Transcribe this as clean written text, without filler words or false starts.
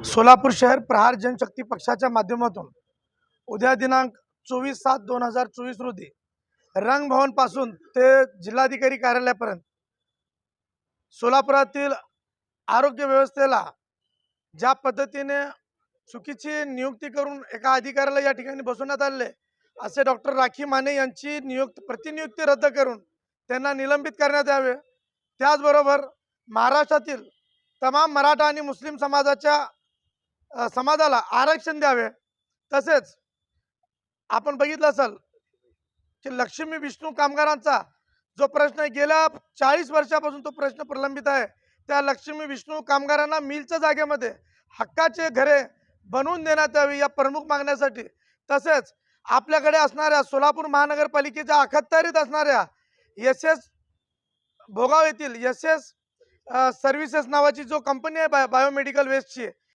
सोलापूर शहर प्रहार जनशक्ती पक्षाच्या माध्यमातून उद्या दिनांक 24/7/2024 रोजी रंगभवन पासून ते जिल्हाधिकारी कार्यालयापर्यंत सोलापुरातील आरोग्य व्यवस्थेला ज्या पद्धतीने चुकीची नियुक्ती करून एका अधिकाऱ्याला या ठिकाणी बसवण्यात आले, असे डॉक्टर राखी माने यांची प्रतिनियुक्ती रद्द करून त्यांना निलंबित करण्यात यावे। त्याचबरोबर महाराष्ट्रातील तमाम मराठा आणि मुस्लिम समाजाला आरक्षण द्यावे। तसेच आपण बघितलं असेल की लक्ष्मी विष्णू कामगारांचा जो प्रश्न आहे, गेल्या 40 वर्षापासून तो प्रश्न प्रलंबित आहे। त्या लक्ष्मी विष्णू कामगारांना मिलच्या जागेमध्ये हक्काचे घरे बनवून देण्यात यावी या प्रमुख मागण्यासाठी, तसेच आपल्याकडे असणाऱ्या सोलापूर महानगरपालिकेच्या अखत्यारीत असणाऱ्या एस भोगाव येथील एस सर्व्हिसेस नावाची जो कंपनी आहे बायोमेडिकल वेस्टची,